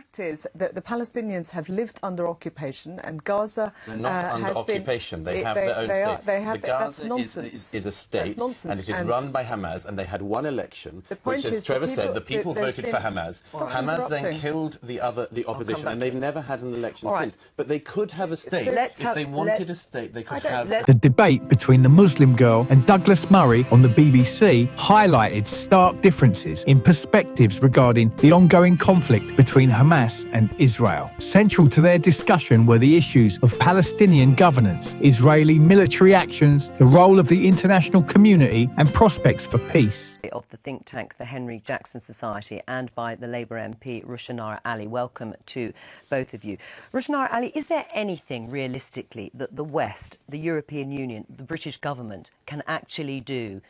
fact is that the Palestinians have lived under occupation, and Gaza They're not under occupation. They have their own state. That's nonsense. Is a state, that's nonsense. And it is run by Hamas, and they had one election, which, as Trevor said, the people voted for Hamas. Hamas then killed the opposition, and they've never had an election since. But they could have a state. If they wanted a state, they could have... The debate between the Muslim girl and Douglas Murray on the BBC highlighted stark differences in perspectives regarding the ongoing conflict between Hamas and Israel. Central to their discussion were the issues of Palestinian governance, Israeli military actions, the role of the international community, and prospects for peace. Of the think tank, the Henry Jackson Society, and by the Labour MP Rushanara Ali. Welcome to both of you. Rushanara Ali, is there anything realistically that the West, the European Union, the British government can actually do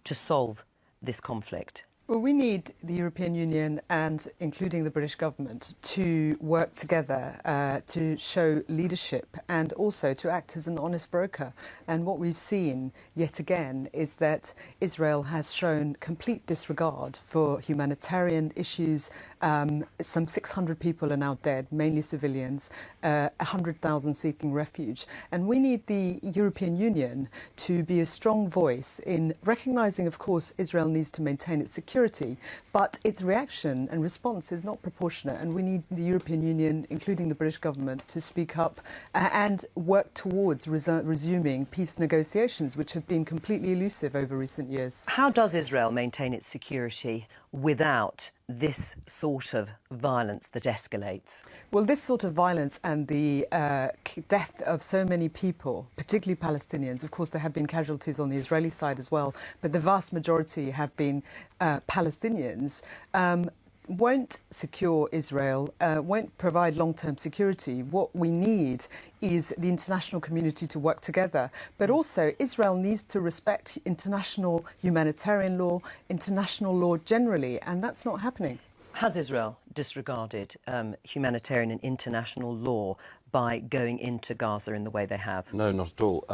to solve this conflict? Well, we need the European Union, and including the British government, to work together to show leadership and also to act as an honest broker. And what we've seen yet again is that Israel has shown complete disregard for humanitarian issues. Some 600 people are now dead, mainly civilians, 100,000 seeking refuge. And we need the European Union to be a strong voice in recognising, of course, Israel needs to maintain its security, but its reaction and response is not proportionate, and we need the European Union, including the British government, to speak up and work towards resuming peace negotiations, which have been completely elusive over recent years. How does Israel maintain its security without this sort of violence that escalates? Well, this sort of violence and the death of so many people, particularly Palestinians, of course there have been casualties on the Israeli side as well, but the vast majority have been Palestinians, won't secure Israel, won't provide long-term security. What we need is the international community to work together. But also, Israel needs to respect international humanitarian law, international law generally, and that's not happening. Has Israel disregarded humanitarian and international law by going into Gaza in the way they have? No, not at all.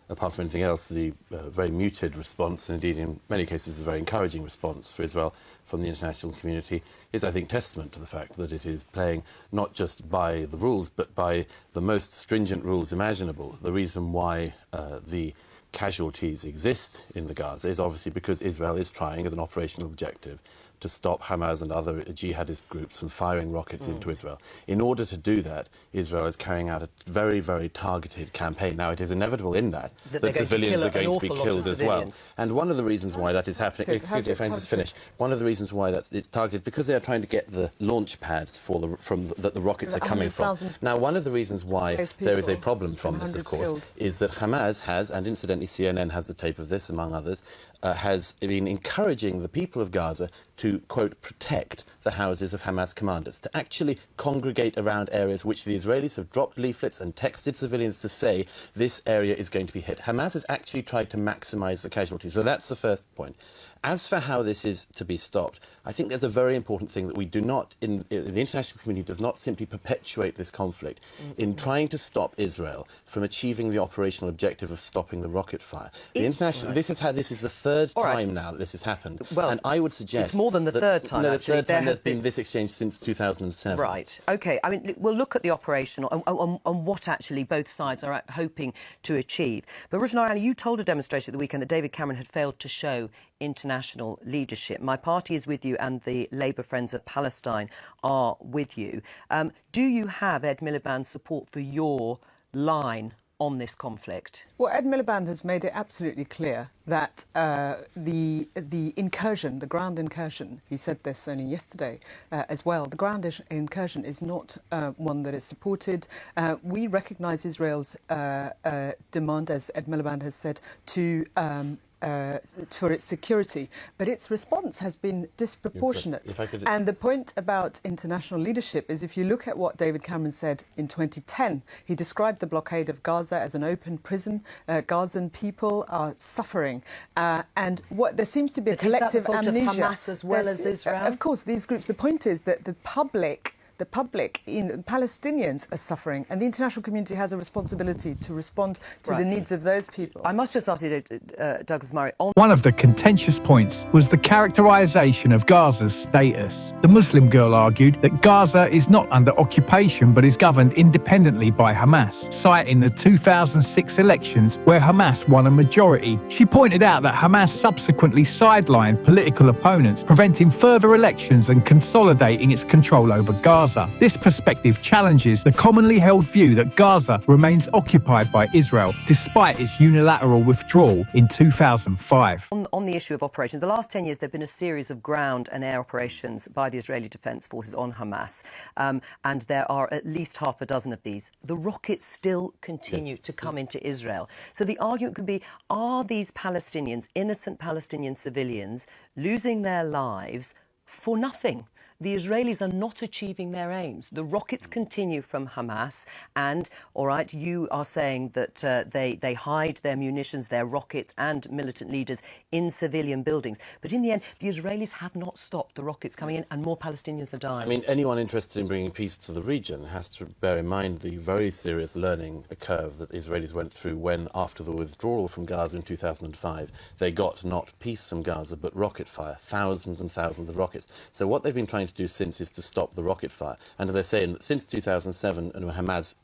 Apart from anything else, the very muted response, and indeed in many cases a very encouraging response for Israel from the international community, is, I think, testament to the fact that it is playing not just by the rules, but by the most stringent rules imaginable. The reason why the casualties exist in the Gaza is obviously because Israel is trying, as an operational objective, to stop Hamas and other jihadist groups from firing rockets into Israel. In order to do that, Israel is carrying out a very, very targeted campaign. Now, it is inevitable in that civilians are going to be killed as well. And one of the reasons why that is happening... Excuse me, if I just finish. One of the reasons why it's targeted, because they are trying to get the launch pads that the rockets are coming from. Now, one of the reasons why there is a problem from this, of course, is that Hamas has, and incidentally CNN has the tape of this, among others, has been encouraging the people of Gaza to, quote, protect the houses of Hamas commanders, to actually congregate around areas which the Israelis have dropped leaflets and texted civilians to say this area is going to be hit. Hamas has actually tried to maximise the casualties. So that's the first point. As for how this is to be stopped, I think there's a very important thing that we do not, the international community does not simply perpetuate this conflict in trying to stop Israel from achieving the operational objective of stopping the rocket fire. This is the third time now that this has happened. Well, and I would suggest... It's more than the third time, the actually. third time there's been this exchange since 2007. Right. OK. I mean, we'll look at the operational and what actually both sides are hoping to achieve. But Rushanara Ali, you told a demonstration at the weekend that David Cameron had failed to show international leadership. My party is with you, and the Labour Friends of Palestine are with you. Do you have Ed Miliband's support for your line on this conflict? Well, Ed Miliband has made it absolutely clear that the incursion, the ground incursion, he said this only yesterday as well, the ground incursion is not one that is supported. We recognise Israel's demand, as Ed Miliband has said, to for its security, but its response has been disproportionate. And the point about international leadership is, if you look at what David Cameron said in 2010, he described the blockade of Gaza as an open prison. Gazan people are suffering, and what there seems to be a collective amnesia. Is that the fault of Hamas as well as Israel? Of course, these groups. The point is that the public the public, Palestinians are suffering, and the international community has a responsibility to respond to the needs of those people. I must just ask you, Douglas Murray, One of the contentious points was the characterisation of Gaza's status. The Muslim girl argued that Gaza is not under occupation but is governed independently by Hamas, citing the 2006 elections where Hamas won a majority. She pointed out that Hamas subsequently sidelined political opponents, preventing further elections and consolidating its control over Gaza. This perspective challenges the commonly held view that Gaza remains occupied by Israel despite its unilateral withdrawal in 2005. On the issue of operations, the last 10 years there have been a series of ground and air operations by the Israeli Defence Forces on Hamas, and there are at least half a dozen of these. The rockets still continue to come into Israel. So the argument could be, are these Palestinians, innocent Palestinian civilians, losing their lives for nothing? The Israelis are not achieving their aims. The rockets continue from Hamas, and, all right, you are saying that they hide their munitions, their rockets and militant leaders in civilian buildings. But in the end, the Israelis have not stopped the rockets coming in, and more Palestinians are dying. I mean, anyone interested in bringing peace to the region has to bear in mind the very serious learning curve that Israelis went through when, after the withdrawal from Gaza in 2005, they got not peace from Gaza, but rocket fire, thousands and thousands of rockets. So what they've been trying to do since is to stop the rocket fire. And as I say, since 2007, and Hamas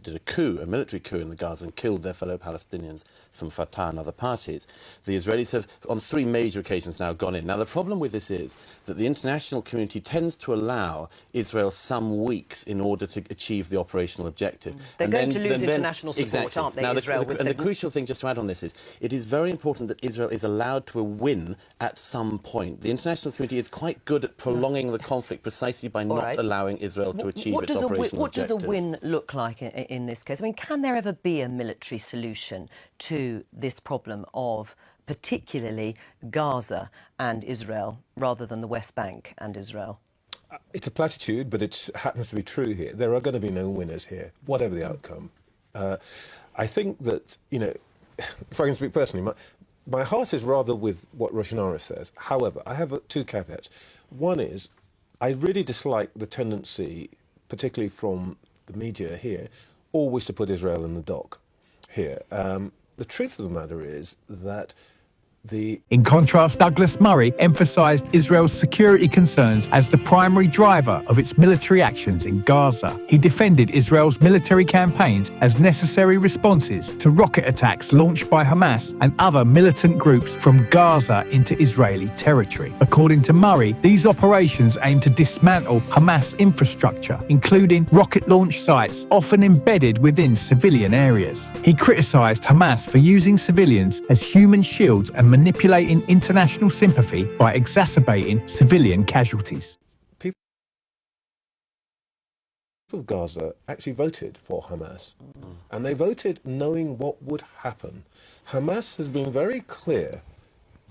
did a coup, a military coup in the Gaza, and killed their fellow Palestinians from Fatah and other parties, the Israelis have, on 3 major occasions now, gone in. Now, the problem with this is that the international community tends to allow Israel some weeks in order to achieve the operational objective. They're going to lose international support, exactly. aren't they, now, Israel? The crucial thing, just to add on this, is it is very important that Israel is allowed to win at some point. The international community is quite good at prolonging the conflict precisely by not allowing Israel to achieve its operational objective. What does a win look like in this case? I mean, can there ever be a military solution to this problem of particularly Gaza and Israel rather than the West Bank and Israel? It's a platitude, but it happens to be true here. There are going to be no winners here, whatever the outcome. I think that, if I can speak personally, my heart is rather with what Roshanara says. However, I have 2 caveats. One is, I really dislike the tendency, particularly from the media here, always to put Israel in the dock here. The truth of the matter is that In contrast, Douglas Murray emphasised Israel's security concerns as the primary driver of its military actions in Gaza. He defended Israel's military campaigns as necessary responses to rocket attacks launched by Hamas and other militant groups from Gaza into Israeli territory. According to Murray, these operations aim to dismantle Hamas infrastructure, including rocket launch sites often embedded within civilian areas. He criticised Hamas for using civilians as human shields and manipulating international sympathy by exacerbating civilian casualties. People of Gaza actually voted for Hamas, and they voted knowing what would happen. Hamas has been very clear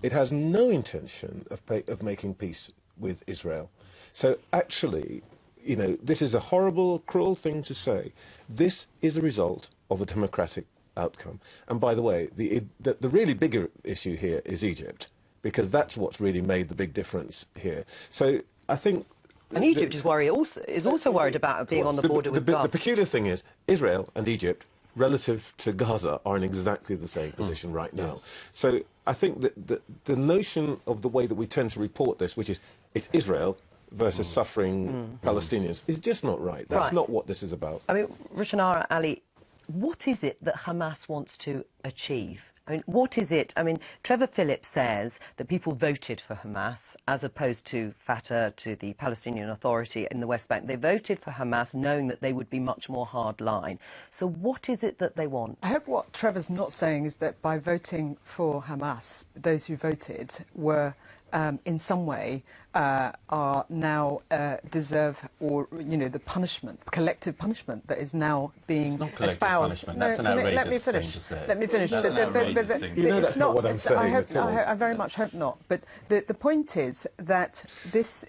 it has no intention of making peace with Israel. So actually, you know, this is a horrible, cruel thing to say. This is a result of a democratic outcome. And by the way, the really bigger issue here is Egypt, because that's what's really made the big difference here. So I think... And Egypt is also worried about being on the border with Gaza. The peculiar thing is, Israel and Egypt, relative to Gaza, are in exactly the same position right now. Yes. So I think that the notion of the way that we tend to report this, which is it's Israel versus suffering Palestinians, is just not right. That's not what this is about. I mean, Roshanara Ali, what is it that Hamas wants to achieve? I mean, what is it? I mean, Trevor Phillips says that people voted for Hamas as opposed to Fatah, to the Palestinian Authority in the West Bank. They voted for Hamas knowing that they would be much more hardline. So what is it that they want? I hope what Trevor's not saying is that by voting for Hamas, those who voted were in some way are now deserve, or you know, the punishment, collective punishment that is now being espoused. No, that's an outrageous let me finish. thing to say. Let me finish. That's an outrageous thing. You know that's not what I'm saying at all. I very much hope not. But the point is that this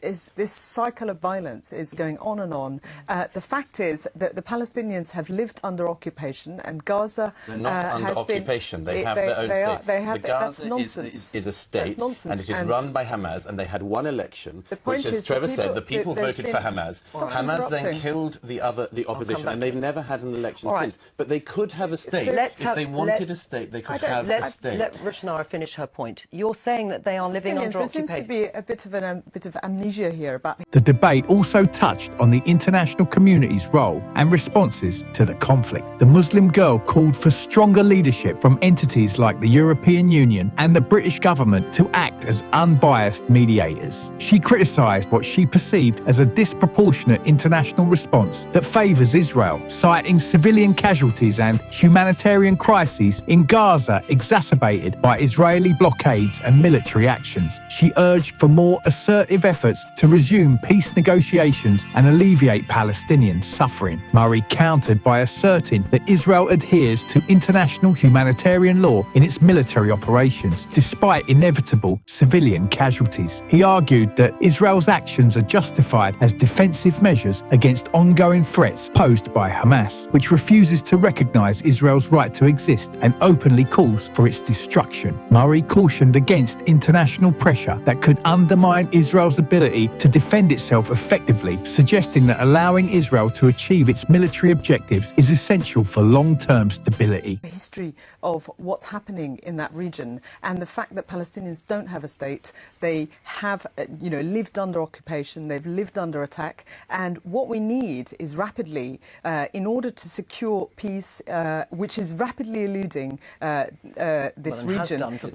cycle of violence is going on and on. The fact is that the Palestinians have lived under occupation, and Gaza They're not under has occupation. been. They have their own state. They have, the Gaza that's nonsense. is a state, that's nonsense. and it is run by Hamas, and they had one election election, The point which, as is Trevor the said, the people- people there's voted been- for Hamas. Stop Hamas then interrupting. killed the opposition, back and to they've it. never had an election All right. since. But they could have a state. Let's If have- they wanted a state, they could have a Let's state. let Rushnara finish her point. You're saying that they are living under There seems to occupation. be a bit of amnesia here about The debate also touched on the international community's role and responses to the conflict. The Muslim girl called for stronger leadership from entities like the European Union and the British government to act as unbiased mediators. She criticised what she perceived as a disproportionate international response that favours Israel, citing civilian casualties and humanitarian crises in Gaza exacerbated by Israeli blockades and military actions. She urged for more assertive efforts to resume peace negotiations and alleviate Palestinian suffering. Murray countered by asserting that Israel adheres to international humanitarian law in its military operations, despite inevitable civilian casualties. He argued that Israel's actions are justified as defensive measures against ongoing threats posed by Hamas, which refuses to recognise Israel's right to exist and openly calls for its destruction. Murray cautioned against international pressure that could undermine Israel's ability to defend itself effectively, suggesting that allowing Israel to achieve its military objectives is essential for long-term stability. the history of what's happening in that region and the fact that Palestinians don't have a state. They have, lived under occupation. They've lived under attack. And what we need is rapidly, in order to secure peace, which is rapidly eluding this and has region, done for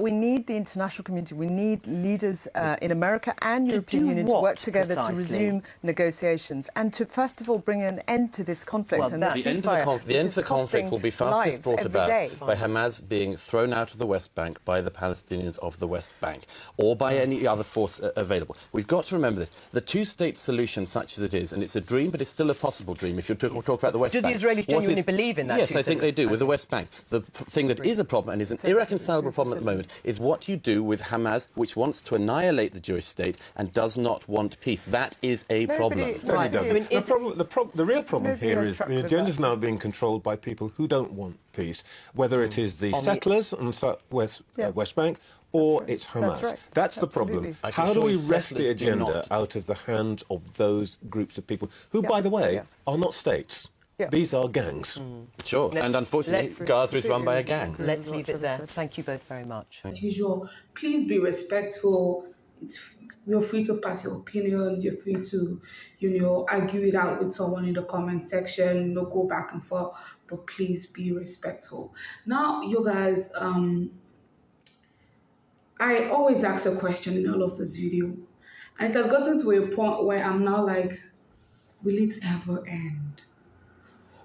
we need the international community. We need leaders in America and European do Union to what work together precisely? to resume negotiations and to, first of all, bring an end to this conflict. Well, and that's- The end of the conflict will be fastest brought about by Hamas being thrown out of the West Bank by the Palestinians of the West Bank or by any other force available. We've got to remember this. The two-state solution, such as it is, and it's a dream, but it's still a possible dream if you talk about the West Do the Bank. Israelis What genuinely is- believe in that Yes, I two-state think they do, with the West Bank. The thing that is a problem, and is an irreconcilable problem at the moment, is what you do with Hamas, which wants to annihilate the Jewish state and does not want peace. That is a problem. Steady, Right. Doug. I mean, The real problem Nobody here has is track the with agenda is that. now being controlled by people who don't want peace, whether it is the settlers on the West Bank or it's Hamas. right. That's the Absolutely. problem. I can How do assure we you wrest the settlers do agenda not. out of the hands of those groups of people who, by the way, are not states? Yeah. These are gangs. Sure, Let's- and unfortunately, let's- Gaza is run by a gang. Let's leave it there. Thank you both very much. As usual, please be respectful. You're free to pass your opinions. You're free to, argue it out with someone in the comment section. Go back and forth, but please be respectful. Now, you guys, I always ask a question in all of this video, and it has gotten to a point where I'm now like, will it ever end?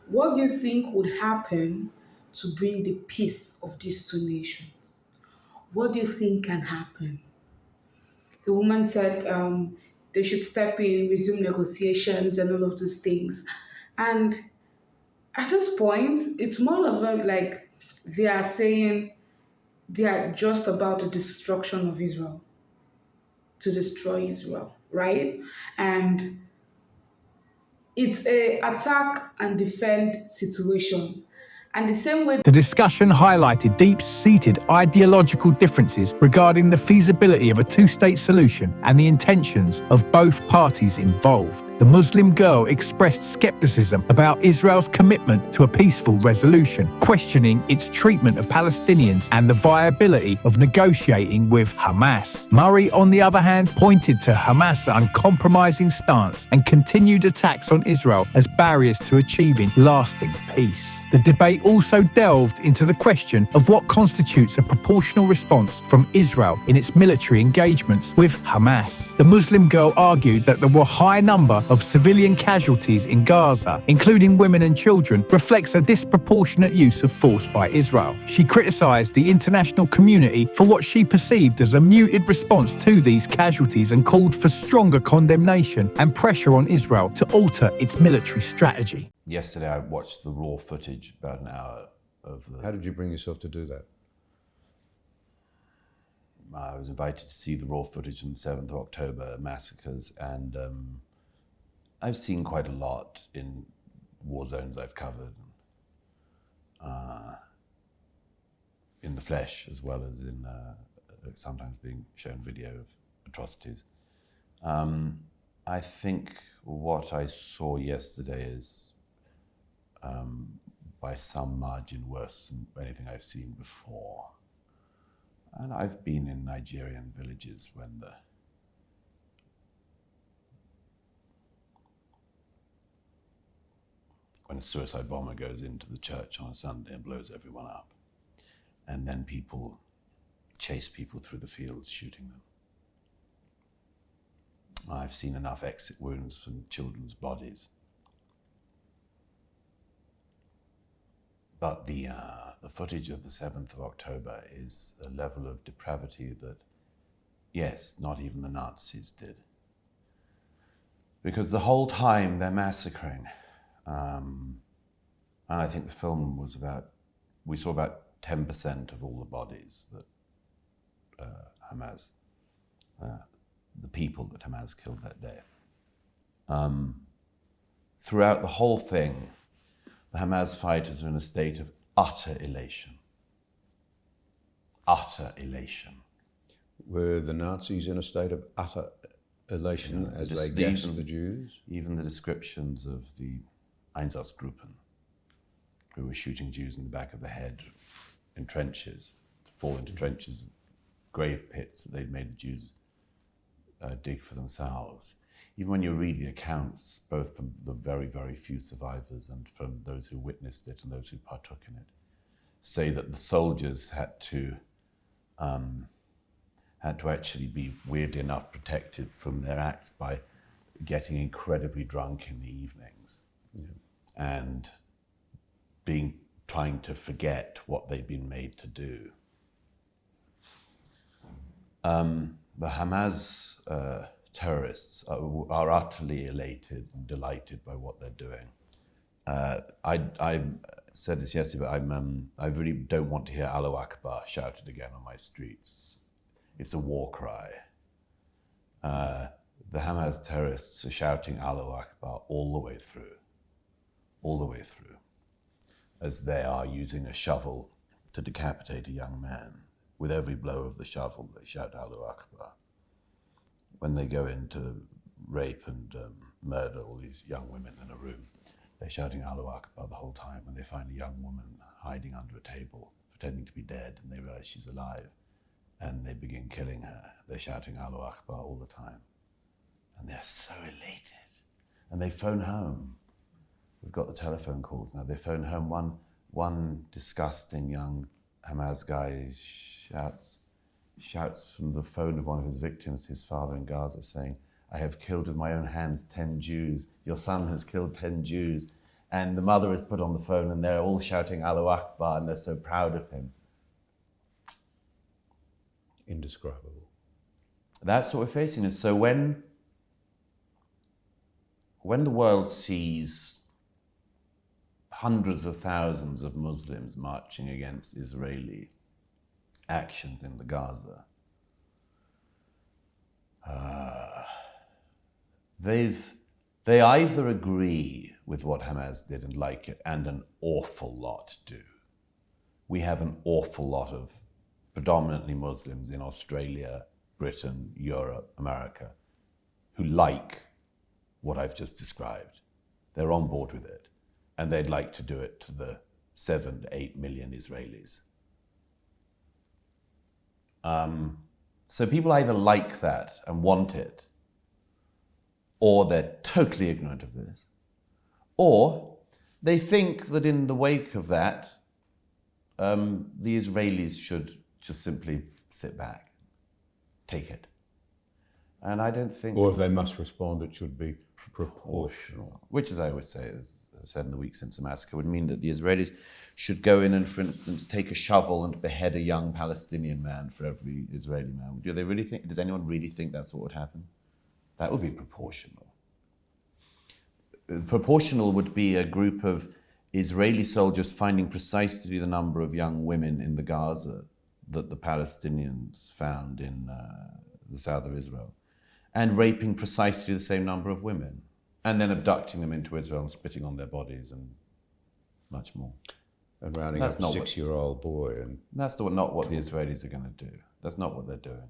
What do you think would happen to bring the peace of these two nations? What do you think can happen? The woman said they should step in, resume negotiations and all of those things. And at this point, it's more of like they are saying they are just about the destruction of Israel, to destroy Israel, right? And it's a attack and defend situation. And the same way The discussion highlighted deep-seated ideological differences regarding the feasibility of a two-state solution and the intentions of both parties involved. The Muslim girl expressed skepticism about Israel's commitment to a peaceful resolution, questioning its treatment of Palestinians and the viability of negotiating with Hamas. Murray, on the other hand, pointed to Hamas' uncompromising stance and continued attacks on Israel as barriers to achieving lasting peace. The debate also delved into the question of what constitutes a proportional response from Israel in its military engagements with Hamas. The Muslim girl argued that there were a high number of civilian casualties in Gaza, including women and children, reflects a disproportionate use of force by Israel. She criticised the international community for what she perceived as a muted response to these casualties and called for stronger condemnation and pressure on Israel to alter its military strategy. Yesterday I watched the raw footage, about an hour of the... How did you bring yourself to do that? I was invited to see the raw footage from the 7th of October massacres, and I've seen quite a lot in war zones I've covered, in the flesh as well as in sometimes being shown video of atrocities. I think what I saw yesterday is by some margin worse than anything I've seen before. And I've been in Nigerian villages when a suicide bomber goes into the church on a Sunday and blows everyone up. And then people chase people through the fields shooting them. I've seen enough exit wounds from children's bodies. But the footage of the 7th of October is a level of depravity that, yes, not even the Nazis did. Because the whole time they're massacring, and I think the film was we saw about 10% of all the bodies that Hamas, the people that Hamas killed that day. Throughout the whole thing, the Hamas fighters are in a state of utter elation. Utter elation. Were the Nazis in a state of utter elation as they gassed the Jews? Even the descriptions of the Einsatzgruppen, who were shooting Jews in the back of the head in trenches, to fall into trenches, grave pits that they'd made the Jews dig for themselves. Even when you read the accounts, both from the very, very few survivors and from those who witnessed it and those who partook in it, say that the soldiers had to actually be, weirdly enough, protected from their acts by getting incredibly drunk in the evenings and trying to forget what they'd been made to do. The Hamas terrorists are utterly elated and delighted by what they're doing. I said this yesterday, but I really don't want to hear Allahu Akbar shouted again on my streets. It's a war cry. The Hamas terrorists are shouting Allahu Akbar all the way through, as they are using a shovel to decapitate a young man. With every blow of the shovel, they shout Allahu Akbar. When they go in to rape and murder all these young women in a room, they're shouting Allahu Akbar the whole time. When they find a young woman hiding under a table, pretending to be dead, and they realize she's alive, and they begin killing her, they're shouting Allahu Akbar all the time. And they're so elated. And they phone home. We've got the telephone calls now. They phone home. One disgusting young Hamas guy shouts from the phone of one of his victims, his father in Gaza, saying, "I have killed with my own hands 10 Jews. Your son has killed 10 Jews." And the mother is put on the phone and they're all shouting Allahu Akbar and they're so proud of him. Indescribable. That's what we're facing. And so when the world sees hundreds of thousands of Muslims marching against Israeli actions in the Gaza, they either agree with what Hamas did and like it, and an awful lot do. We have an awful lot of predominantly Muslims in Australia, Britain, Europe, America, who like what I've just described. They're on board with it, and they'd like to do it to the 7 to 8 million Israelis. So people either like that and want it, or they're totally ignorant of this, or they think that in the wake of that, the Israelis should just simply sit back, take it. And I don't think... Or if they must respond, it should be proportional. Which, as I always say, as I said in the week since the massacre, would mean that the Israelis should go in and, for instance, take a shovel and behead a young Palestinian man for every Israeli man. Do they really think? Does anyone really think that's what would happen? That would be proportional. Proportional would be a group of Israeli soldiers finding precisely the number of young women in the Gaza that the Palestinians found in the south of Israel, and raping precisely the same number of women, and then abducting them into Israel and spitting on their bodies and much more. And rounding up a 6-year-old boy. And that's not what the Israelis are going to do. That's not what they're doing.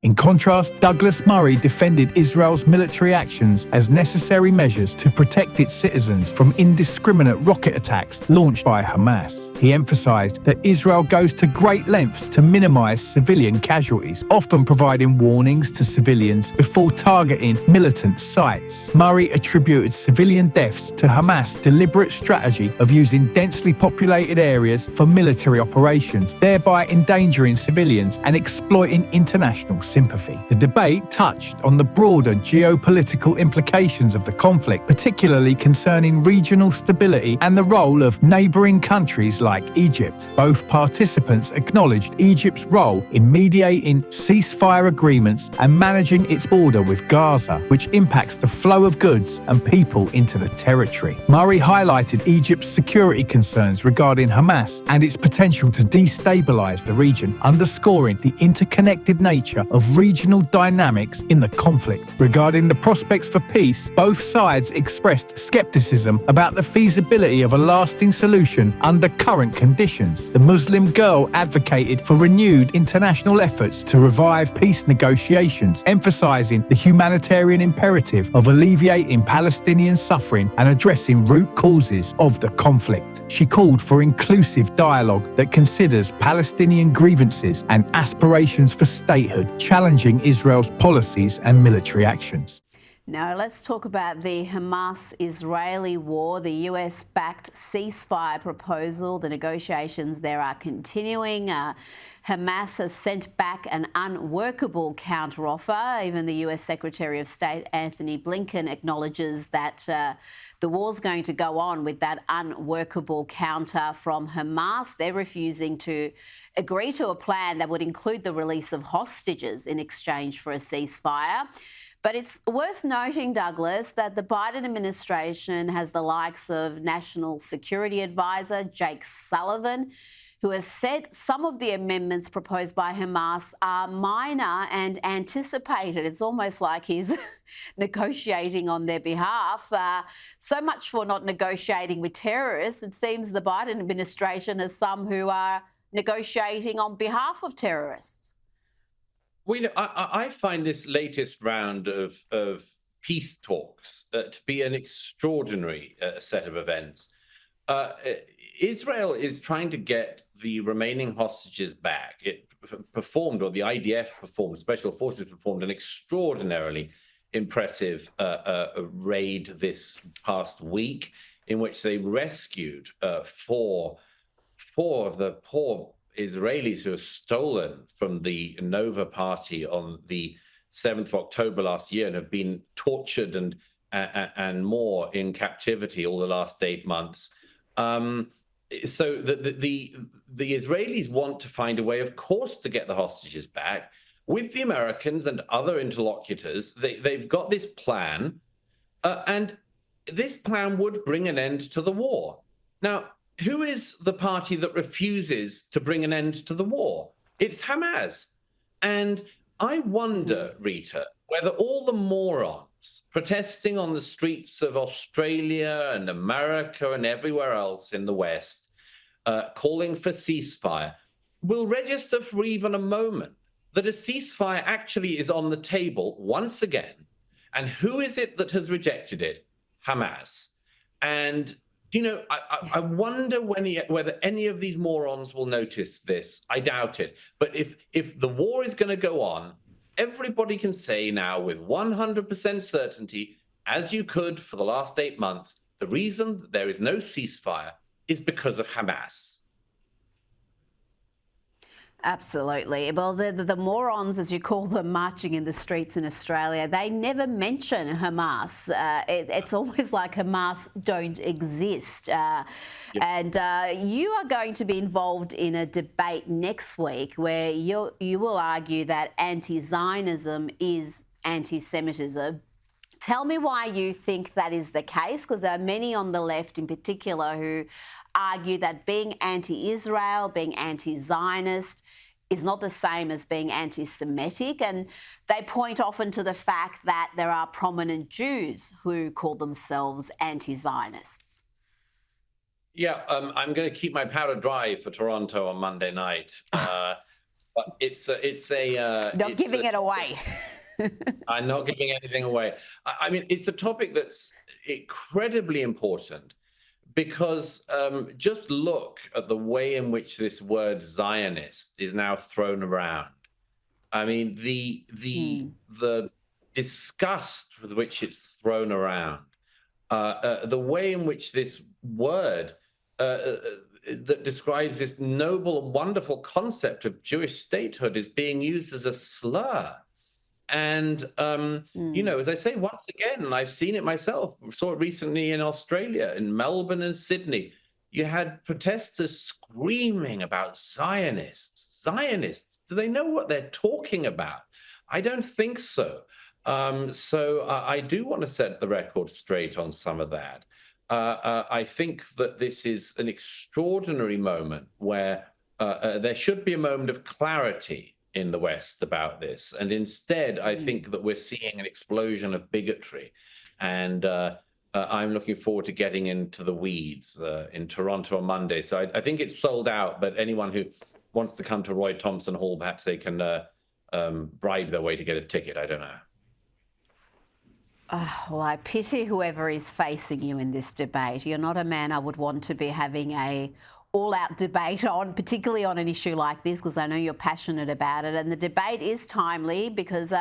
In contrast, Douglas Murray defended Israel's military actions as necessary measures to protect its citizens from indiscriminate rocket attacks launched by Hamas. He emphasized that Israel goes to great lengths to minimize civilian casualties, often providing warnings to civilians before targeting militant sites. Murray attributed civilian deaths to Hamas' deliberate strategy of using densely populated areas for military operations, thereby endangering civilians and exploiting international sympathy. The debate touched on the broader geopolitical implications of the conflict, particularly concerning regional stability and the role of neighbouring countries like Egypt. Both participants acknowledged Egypt's role in mediating ceasefire agreements and managing its border with Gaza, which impacts the flow of goods and people into the territory. Murray highlighted Egypt's security concerns regarding Hamas and its potential to destabilise the region, underscoring the interconnected nature of regional dynamics in the conflict. Regarding the prospects for peace, both sides expressed scepticism about the feasibility of a lasting solution under current conditions. The Muslim Girl advocated for renewed international efforts to revive peace negotiations, emphasising the humanitarian imperative of alleviating Palestinian suffering and addressing root causes of the conflict. She called for inclusive dialogue that considers Palestinian grievances and aspirations for statehood, challenging Israel's policies and military actions. Now, let's talk about the Hamas-Israeli war, the US-backed ceasefire proposal. The negotiations there are continuing. Hamas has sent back an unworkable counteroffer. Even the US Secretary of State Anthony Blinken acknowledges that the war's going to go on with that unworkable counter from Hamas. They're refusing to agree to a plan that would include the release of hostages in exchange for a ceasefire. But it's worth noting, Douglas, that the Biden administration has the likes of National Security Advisor Jake Sullivan, who has said some of the amendments proposed by Hamas are minor and anticipated. It's almost like he's negotiating on their behalf. So much for not negotiating with terrorists. It seems the Biden administration has some who are negotiating on behalf of terrorists. Well, you know, I find this latest round of peace talks to be an extraordinary set of events. Israel is trying to get the remaining hostages back. It performed, or the IDF performed, Special Forces performed an extraordinarily impressive raid this past week in which they rescued four of the poor Israelis who were stolen from the Nova party on the 7th of October last year and have been tortured and more in captivity all the last 8 months. So the Israelis want to find a way, of course, to get the hostages back. With the Americans and other interlocutors, they've got this plan, and this plan would bring an end to the war. Now, who is the party that refuses to bring an end to the war? It's Hamas. And I wonder, Rita, whether all the morons protesting on the streets of Australia and America and everywhere else in the West, calling for ceasefire, will register for even a moment that a ceasefire actually is on the table once again. And who is it that has rejected it? Hamas. And you know, I wonder whether any of these morons will notice this. I doubt it. But if the war is going to go on, everybody can say now with 100% certainty, as you could for the last 8 months, the reason that there is no ceasefire is because of Hamas. Absolutely. Well, the morons, as you call them, marching in the streets in Australia, they never mention Hamas. It's always like Hamas don't exist. Yep. And you are going to be involved in a debate next week where you will argue that anti-Zionism is anti-Semitism. Tell me why you think that is the case, because there are many on the left in particular who argue that being anti-Israel, being anti-Zionist is not the same as being anti-Semitic, and they point often to the fact that there are prominent Jews who call themselves anti-Zionists. Yeah, I'm going to keep my powder dry for Toronto on Monday night. but it's Not giving it away. I'm not giving anything away. I mean, it's a topic that's incredibly important because just look at the way in which this word Zionist is now thrown around. I mean, the disgust with which it's thrown around, the way in which this word that describes this noble and wonderful concept of Jewish statehood is being used as a slur. And, you know, as I say, once again, and I've seen it myself, saw it recently in Australia, in Melbourne and Sydney, you had protesters screaming about Zionists. Zionists, do they know what they're talking about? I don't think so. So I do want to set the record straight on some of that. I think that this is an extraordinary moment where there should be a moment of clarity in the West about this. And instead, I think that we're seeing an explosion of bigotry. And I'm looking forward to getting into the weeds in Toronto on Monday. So I think it's sold out, but anyone who wants to come to Roy Thompson Hall, perhaps they can bribe their way to get a ticket. I don't know. Well, I pity whoever is facing you in this debate. You're not a man I would want to be having a all-out debate on, particularly on an issue like this, because I know you're passionate about it. And the debate is timely because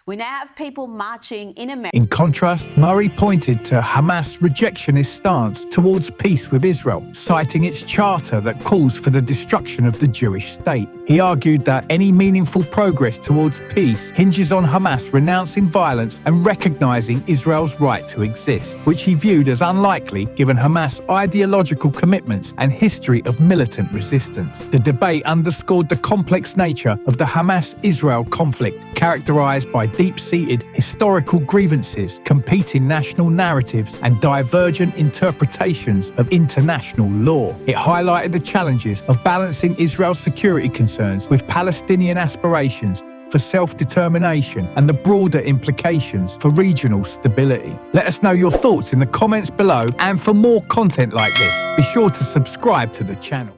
we now have people marching in America. In contrast, Murray pointed to Hamas' rejectionist stance towards peace with Israel, citing its charter that calls for the destruction of the Jewish state. He argued that any meaningful progress towards peace hinges on Hamas renouncing violence and recognising Israel's right to exist, which he viewed as unlikely given Hamas' ideological commitments and history of militant resistance. The debate underscored the complex nature of the Hamas-Israel conflict, characterised by deep-seated historical grievances, competing national narratives, and divergent interpretations of international law. It highlighted the challenges of balancing Israel's security concerns with Palestinian aspirations for self-determination and the broader implications for regional stability. Let us know your thoughts in the comments below, and for more content like this, be sure to subscribe to the channel.